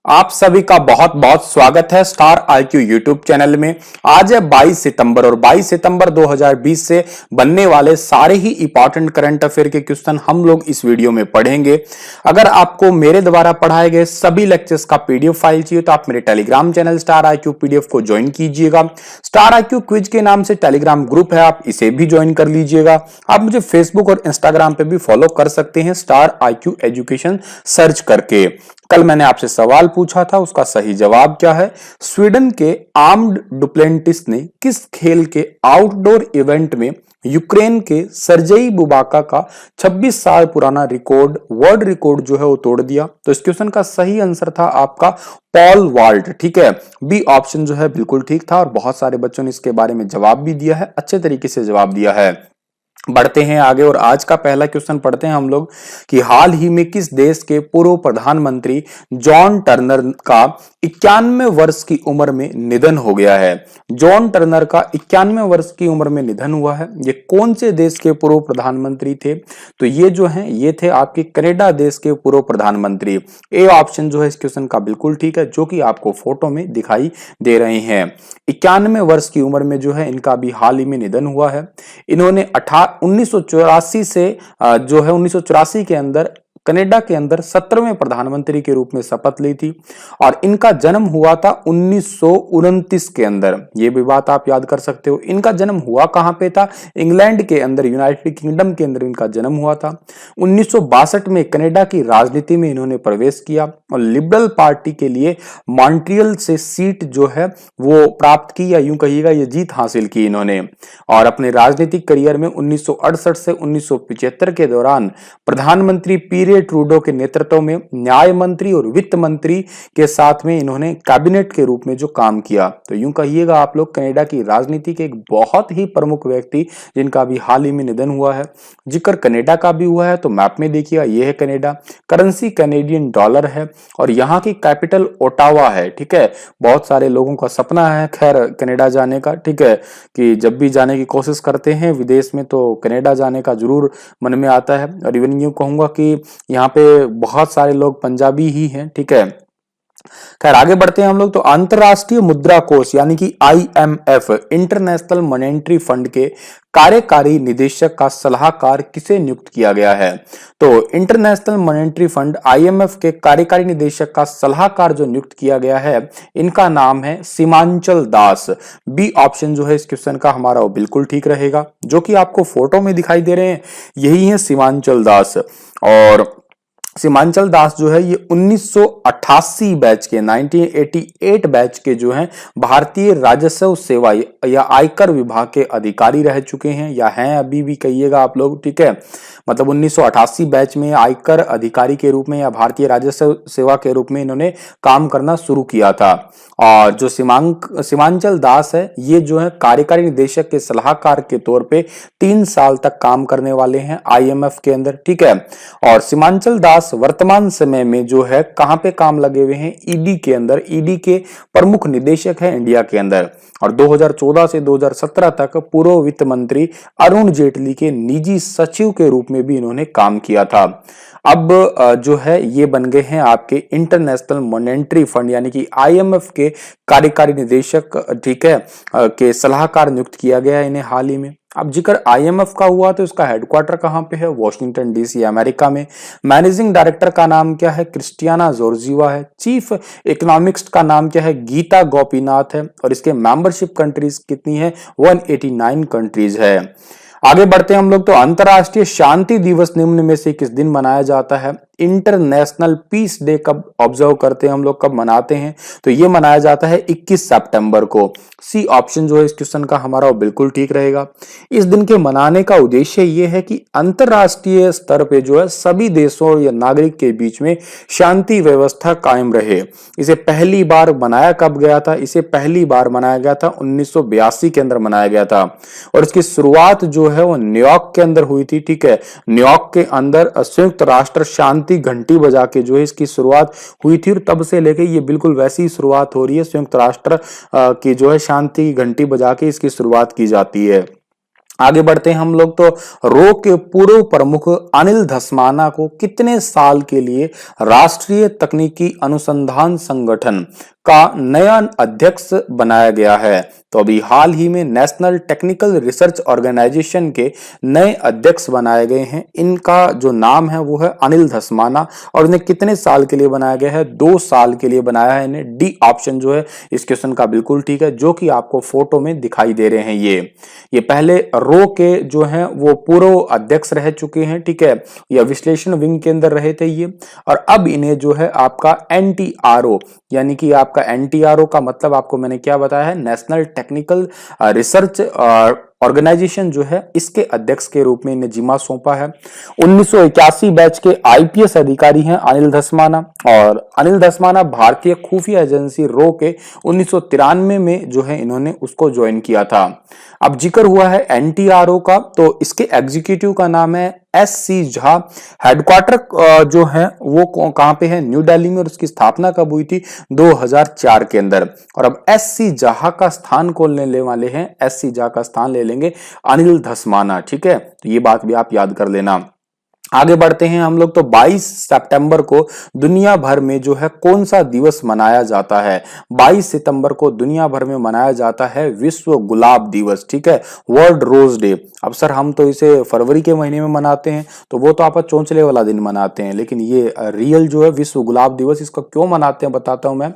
आप सभी का बहुत बहुत स्वागत है स्टार आईक्यू यूट्यूब चैनल में। आज है 22 सितंबर और 22 सितंबर 2020 से बनने वाले सारे ही इंपॉर्टेंट करंट अफेयर के क्वेश्चन हम लोग इस वीडियो में पढ़ेंगे। अगर आपको मेरे द्वारा पढ़ाए गए सभी लेक्चर्स का पीडीएफ फाइल चाहिए तो आप मेरे Telegram channel star IQ PDF को ज्वाइन कीजिएगा। स्टार आईक्यू क्विज के नाम से टेलीग्राम ग्रुप है, आप इसे भी ज्वाइन कर लीजिएगा। आप मुझे फेसबुक और इंस्टाग्राम पे भी फॉलो कर सकते हैं स्टार आईक्यू एजुकेशन सर्च करके। कल मैंने आपसे सवाल पूछा था, उसका सही जवाब क्या है? स्वीडन के आर्म्ड डुप्लेंटिस ने किस खेल के आउटडोर इवेंट में यूक्रेन के सर्जेई बुबाका का 26 साल पुराना रिकॉर्ड, वर्ल्ड रिकॉर्ड जो है वो तोड़ दिया? तो इस क्वेश्चन का सही आंसर था आपका पॉल वाल्ट। ठीक है, बी ऑप्शन जो है बिल्कुल ठीक था और बहुत सारे बच्चों ने इसके बारे में जवाब भी दिया है, अच्छे तरीके से जवाब दिया है। बढ़ते हैं आगे और आज का पहला क्वेश्चन पढ़ते हैं हम लोग कि हाल ही में किस देश के पूर्व प्रधानमंत्री जॉन टर्नर का 91 वर्ष की उम्र में निधन हो गया है? जॉन टर्नर का 91 वर्ष की उम्र में निधन हुआ है। ये कौन से देश के पूर्व प्रधानमंत्री थे? तो ये जो है ये थे आपके कनाडा देश के पूर्व प्रधानमंत्री। ए ऑप्शन जो है इस क्वेश्चन का बिल्कुल ठीक है, जो कि आपको फोटो में दिखाई दे रहे हैं। 91 वर्ष की उम्र में जो है इनका भी हाल ही में निधन हुआ है। इन्होंने 1984 से जो है 1984 के अंदर कनाडा के अंदर 17वें प्रधानमंत्री के रूप में शपथ ली थी और इनका जन्म हुआ था 1929 के अंदर। ये भी बात आप याद कर सकते हो। इनका जन्म हुआ कहां पे था? इंग्लैंड के अंदर, यूनाइटेड किंगडम के अंदर इनका जन्म हुआ था। 1962 में कनाडा की राजनीति में इन्होंने प्रवेश किया और लिबरल पार्टी के लिए मॉन्ट्रियल से सीट जो है वो प्राप्त की, या यूं कहिएगा ये जीत हासिल की इन्होंने। और अपने राजनीतिक करियर में 1968 से 1975 के दौरान प्रधानमंत्री पीरे ट्रूडो के नेतृत्व में न्याय मंत्री और वित्त मंत्री के साथ में इन्होंने कैबिनेट के रूप में जो काम किया। तो यूं कहिएगा आप लोग कनाडा की राजनीति के एक बहुत ही प्रमुख व्यक्ति जिनका भी हाल ही में निधन हुआ है। जिक्र कनाडा का भी हुआ है तो मैप में देखिएगा ये है कनाडा, करेंसी कैनेडियन डॉलर है और यहाँ की कैपिटल ओटावा है। ठीक है, बहुत सारे लोगों का सपना है खैर कनाडा जाने का। ठीक है, कि जब भी जाने की कोशिश करते हैं विदेश में तो कनाडा जाने का जरूर मन में आता है। और इवन यूं कहूंगा कि यहाँ पे बहुत सारे लोग पंजाबी ही हैं। ठीक है, खैर आगे बढ़ते हैं हम लोग। तो अंतरराष्ट्रीय मुद्रा कोष यानी कि आईएमएफ, इंटरनेशनल मॉनेटरी फंड के कार्यकारी निदेशक का सलाहकार किसे नियुक्त किया गया है? तो इंटरनेशनल मॉनेटरी फंड आईएमएफ के कार्यकारी निदेशक का सलाहकार जो नियुक्त किया गया है इनका नाम है सीमांचल दास। बी ऑप्शन जो है इस क्वेश्चन का हमारा वो बिल्कुल ठीक रहेगा, जो कि आपको फोटो में दिखाई दे रहे हैं यही है सीमांचल दास। और सीमांचल दास जो है ये 1988 बैच के 1988 बैच के जो हैं भारतीय राजस्व सेवा या आयकर विभाग के अधिकारी रह चुके हैं, या हैं अभी भी कहिएगा आप लोग। ठीक है, मतलब 1988 बैच में आयकर अधिकारी के रूप में या भारतीय राजस्व सेवा के रूप में इन्होंने काम करना शुरू किया था। और जो सीमांचल दास है ये जो है कार्यकारी निदेशक के सलाहकार के तौर पे 3 साल तक काम करने वाले हैं आईएमएफ के अंदर। ठीक है, और सीमांचल दास वर्तमान समय में जो है कहां पे काम लगे हुए हैं? ईडी के अंदर, ईडी के प्रमुख निदेशक है इंडिया के अंदर। और 2014 से 2017 तक पूर्व वित्त मंत्री अरुण जेटली के निजी सचिव के रूप में भी इन्होंने काम किया था। अब जो है ये बन गए हैं आपके इंटरनेशनल मॉनेटरी फंड यानी कि आईएमएफ के कार्यकारी निदेशक। ठीक है, के सलाहकार नियुक्त किया गया है इन्हें हाल ही में। अब जिक्र आईएमएफ का हुआ तो इसका हेडक्वार्टर कहां पे है? वॉशिंगटन डीसी अमेरिका में। मैनेजिंग डायरेक्टर का नाम क्या है? क्रिस्टियाना जॉर्जिवा है। चीफ इकोनॉमिक्स का नाम क्या है? गीता गोपीनाथ है। और इसके मेंबरशिप कंट्रीज कितनी है? 189 कंट्रीज है। आगे बढ़ते हैं हम लोग। तो अंतरराष्ट्रीय शांति दिवस निम्न में से किस दिन मनाया जाता है? इंटरनेशनल पीस डे कब ऑब्जर्व करते हैं हम लोग, कब मनाते हैं? तो ये मनाया जाता है 21 सितंबर को। सी ऑप्शन जो है इस क्वेश्चन का हमारा बिल्कुल ठीक रहेगा। इस दिन के मनाने का उद्देश्य ये है कि अंतरराष्ट्रीय स्तर पे जो है सभी देशों या नागरिक के बीच में शांति व्यवस्था कायम रहे। इसे पहली बार मनाया कब गया था? इसे पहली बार मनाया गया था 1982 के अंदर मनाया गया था और इसकी शुरुआत जो है वो न्यूयॉर्क के अंदर हुई थी। ठीक है, न्यूयॉर्क के अंदर संयुक्त राष्ट्र शांति घंटी बजा के जो है इसकी शुरुआत हुई थी और तब से लेके ये बिल्कुल वैसी ही शुरुआत हो रही है। संयुक्त राष्ट्र की जो है शांति घंटी बजा के इसकी शुरुआत की जाती है। आगे बढ़ते हैं हम लोग तो रो के पूर्व प्रमुख अनिल धस्माना को कितने साल के लिए राष्ट्रीय तकनीकी अनुसंधान संगठन का नया अध्यक्ष बनाया गया है। तो अभी हाल ही में नेशनल टेक्निकल रिसर्च ऑर्गेनाइजेशन के नए अध्यक्ष बनाए गए हैं। इनका जो नाम है वो है अनिल धस्माना और इन्हें कितने साल के लिए बनाया गया है? 2 साल के लिए बनाया है इन्हें। डी ऑप्शन जो है इस क्वेश्चन का बिल्कुल ठीक है, जो कि आपको फोटो में दिखाई दे रहे हैं। ये पहले रो के जो हैं वो पूर्व अध्यक्ष रह चुके हैं, ठीक है, या विश्लेषण विंग के अंदर रहे थे ये, और अब इन्हें जो है आपका एनटीआरओ, यानी कि आपका एनटीआरओ का मतलब आपको मैंने क्या बताया है, नेशनल टेक्निकल रिसर्च ऑर्गेनाइजेशन जो है इसके अध्यक्ष के रूप में इन्हें जिम्मा सौंपा है। 1981 बैच के आईपीएस अधिकारी हैं अनिल धस्माना, और अनिल धस्माना भारतीय खुफिया एजेंसी रो के 1993 में जो है इन्होंने उसको ज्वाइन किया था। अब जिक्र हुआ है एनटीआरओ का, तो इसके एग्जीक्यूटिव का नाम है एस.सी. झा। हेडक्वार्टर जो है वो कहां पे है? न्यू दिल्ली में, और उसकी स्थापना कब हुई थी? 2004 के अंदर। और अब एस.सी. झा का स्थान कौन लेने वाले हैं? एस.सी. झा का स्थान ले लेंगे अनिल धस्माना, ठीक है, तो ये बात भी आप याद कर लेना। आगे बढ़ते हैं हम लोग तो 22 सितंबर को दुनिया भर में जो है कौन सा दिवस मनाया जाता है? 22 सितंबर को दुनिया भर में मनाया जाता है विश्व गुलाब दिवस, ठीक है, वर्ल्ड रोज डे। अब सर हम तो इसे फरवरी के महीने में मनाते हैं, तो वो तो आप चौंचले वाला दिन मनाते हैं, लेकिन ये रियल जो है विश्व गुलाब दिवस, इसको क्यों मनाते हैं बताता हूं मैं।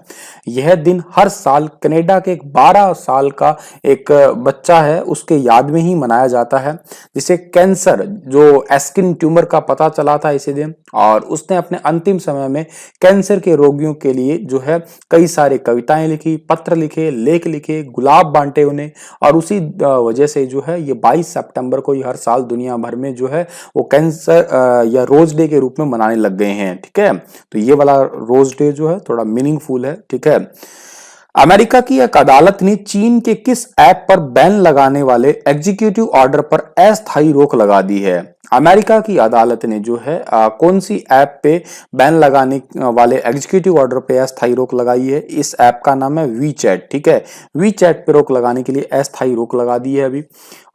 यह दिन हर साल कनाडा के एक 12 साल का एक बच्चा है उसके याद में ही मनाया जाता है, जिसे कैंसर जो स्किन ट्यूमर का पता चला था इसी दिन, और उसने अपने अंतिम समय में कैंसर के रोगियों के लिए जो है कई सारे कविताएं लिखी, पत्र लिखे, लेख लिखे, गुलाब बांटे उन्हें, और उसी वजह से जो है ये 22 सितंबर को ये हर साल दुनिया भर में जो है वो कैंसर या रोज डे के रूप में मनाने लग गए हैं, ठीक है। तो ये वाला रोज डे जो है थोड़ा मीनिंगफुल है, ठीक है। अमेरिका की एक अदालत ने चीन के किस ऐप पर बैन लगाने वाले एग्जीक्यूटिव ऑर्डर पर अस्थायी रोक लगा दी है? अमेरिका की अदालत ने जो है कौन सी ऐप पे बैन लगाने वाले एग्जीक्यूटिव ऑर्डर पे अस्थायी रोक लगाई है? इस ऐप का नाम है वीचैट, ठीक है। वीचैट पे रोक लगाने के लिए अस्थायी रोक लगा दी है अभी।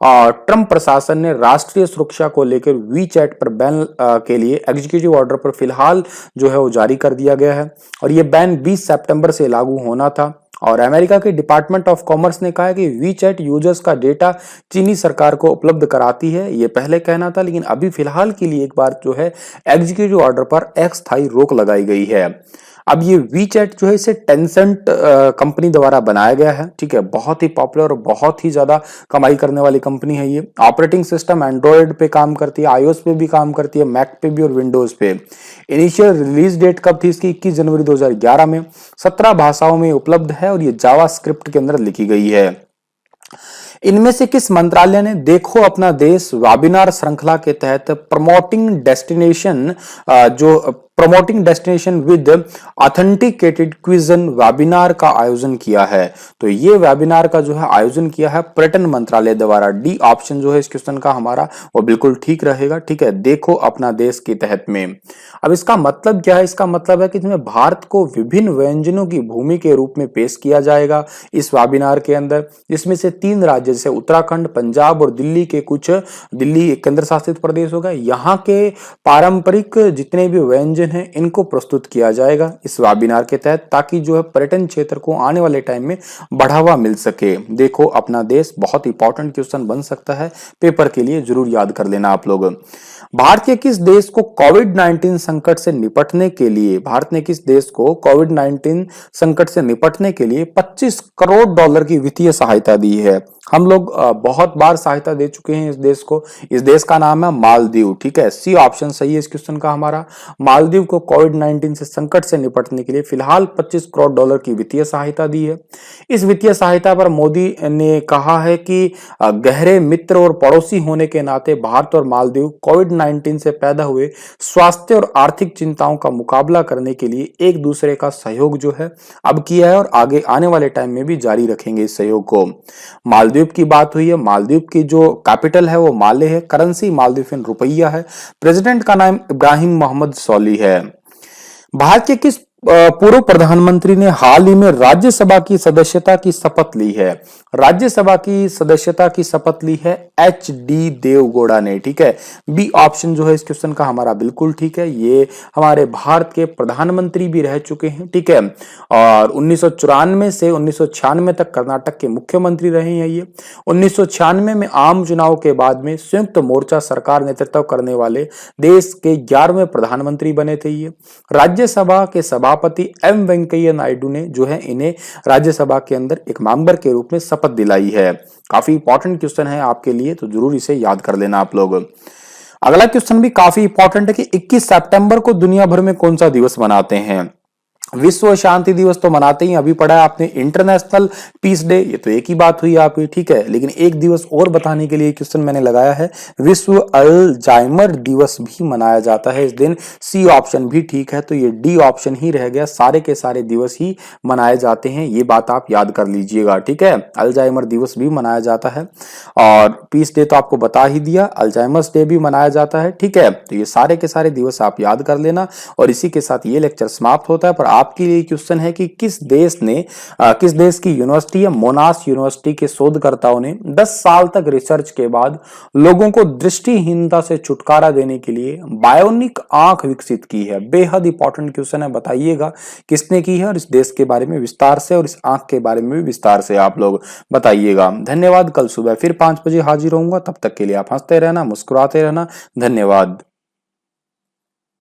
और ट्रंप प्रशासन ने राष्ट्रीय सुरक्षा को लेकर वीचैट पर बैन के लिए एग्जीक्यूटिव ऑर्डर पर फिलहाल जो है वो जारी कर दिया गया है, और ये बैन 20 सितंबर से लागू होना था। और अमेरिका के डिपार्टमेंट ऑफ कॉमर्स ने कहा है कि वीचैट यूजर्स का डेटा चीनी सरकार को उपलब्ध कराती है, ये पहले कहना था, लेकिन अभी फिलहाल के लिए एक बार जो है एग्जीक्यूटिव ऑर्डर पर अस्थायी रोक लगाई गई है। अब ये वीचैट जो है इसे टेंसेंट कंपनी द्वारा बनाया गया है, ठीक है, बहुत ही पॉपुलर और बहुत ही ज्यादा कमाई करने वाली कंपनी है ये। ऑपरेटिंग सिस्टम एंड्रॉयड पे काम करती है, आईओएस पे भी काम करती है, मैक पे भी और विंडोज पे। इनिशियल रिलीज डेट कब थी इसकी? 21 जनवरी 2011 में। 17 भाषाओं में उपलब्ध है और ये जावा स्क्रिप्ट के अंदर लिखी गई है। इनमें से किस मंत्रालय ने देखो अपना देश वेबिनार श्रृंखला के तहत promoting destination with authenticated cuisine webinar का आयोजन किया है? तो ये वेबिनार का जो है आयोजन किया है पर्यटन मंत्रालय द्वारा। डी ऑप्शन जो है इस क्वेश्चन का हमारा वो बिल्कुल ठीक रहेगा, ठीक है, देखो अपना देश के तहत में। अब इसका मतलब क्या है? इसका मतलब है कि इसमें भारत को विभिन्न व्यंजनों की भूमि के रूप में पेश किया जाएगा इस वेबिनार के अंदर, जिसमें से 3 राज्य जैसे उत्तराखंड, पंजाब और दिल्ली के कुछ, दिल्ली केंद्र शासित प्रदेश होगा, यहाँ के पारंपरिक जितने भी व्यंजन है इनको प्रस्तुत किया जाएगा इस वेबिनार के तहत, ताकि जो है पर्यटन क्षेत्र को आने वाले टाइम में बढ़ावा मिल सके। देखो अपना देश बहुत इंपॉर्टेंट क्वेश्चन बन सकता है पेपर के लिए, जरूर याद कर लेना आप लोग। भारत के किस देश को कोविड-19 संकट से निपटने के लिए 25 करोड़ डॉलर की वित्तीय सहायता दी है? हम लोग बहुत बार सहायता दे चुके हैं इस देश को। इस देश का नाम है मालदीव, ठीक है, सी ऑप्शन सही है इस क्वेश्चन का हमारा। मालदीव को कोविड-19 से संकट से निपटने के लिए फिलहाल 25 करोड़ डॉलर की वित्तीय सहायता दी है। इस वित्तीय सहायता पर मोदी ने कहा है कि गहरे मित्र और पड़ोसी होने के नाते भारत और मालदीव कोविड-19 से पैदा हुए स्वास्थ्य और आर्थिक चिंताओं का मुकाबला करने के लिए एक दूसरे का सहयोग जो है अब किया है, और आगे आने वाले टाइम में भी जारी रखेंगे इस सहयोग को। मालदीव की बात हुई है, मालदीव की जो कैपिटल है वो माले है, करेंसी मालदीवियन रुपया है, प्रेसिडेंट का नाम इब्राहिम मोहम्मद सोली है। भारत के किस पूर्व प्रधानमंत्री ने हाल ही में राज्यसभा की सदस्यता की शपथ ली है। राज्यसभा की सदस्यता की शपथ ली है एच डी देवगौड़ा ने। ठीक है, बी ऑप्शन जो है इस क्वेश्चन का हमारा बिल्कुल ठीक है। ये हमारे भारत के प्रधानमंत्री भी रह चुके हैं। ठीक है, और 1994 से 1996 तक कर्नाटक के मुख्यमंत्री रहे हैं ये। 1996 में आम चुनाव के बाद में संयुक्त मोर्चा सरकार नेतृत्व करने वाले देश के 11वें प्रधानमंत्री बने थे ये। राज्यसभा के सभापति एम वेंकैया नायडू ने जो है इन्हें राज्यसभा के अंदर एक मेंबर के रूप में शपथ दिलाई है। काफी इंपॉर्टेंट क्वेश्चन है आपके लिए, तो जरूर इसे याद कर लेना आप लोग। अगला क्वेश्चन भी काफी इंपॉर्टेंट है कि 21 सितंबर को दुनिया भर में कौन सा दिवस मनाते हैं। विश्व शांति दिवस तो मनाते ही, अभी पढ़ा है आपने इंटरनेशनल पीस डे, ये तो एक ही बात हुई आपकी। ठीक है, लेकिन एक दिवस और बताने के लिए क्वेश्चन मैंने लगाया है, विश्व अल्जाइमर दिवस भी मनाया जाता है इस दिन। सी ऑप्शन भी ठीक है, तो ये डी ऑप्शन ही रह गया, सारे के सारे दिवस ही मनाए जाते हैं, ये बात आप याद कर लीजिएगा। ठीक है, अल्जाइमर दिवस भी मनाया जाता है और पीस डे तो आपको बता ही दिया, अल्जाइमर्स डे भी मनाया जाता है। ठीक है, तो ये सारे के सारे दिवस आप याद कर लेना और इसी के साथ ये लेक्चर समाप्त होता है। पर आपके लिए क्वेश्चन है कि किस देश की यूनिवर्सिटी या मोनाश यूनिवर्सिटी के शोधकर्ताओं ने 10 साल तक रिसर्च के बाद लोगों को दृष्टिहीनता से छुटकारा देने के लिए बायोनिक आंख विकसित की है। बेहद इंपॉर्टेंट क्वेश्चन है, बताइएगा किसने की है और इस देश के बारे में विस्तार से और इस आंख के बारे में भी विस्तार से आप लोग बताइएगा। धन्यवाद। कल सुबह फिर 5 बजे हाजिर होऊंगा, तब तक के लिए आप हंसते रहना, मुस्कुराते रहना। धन्यवाद।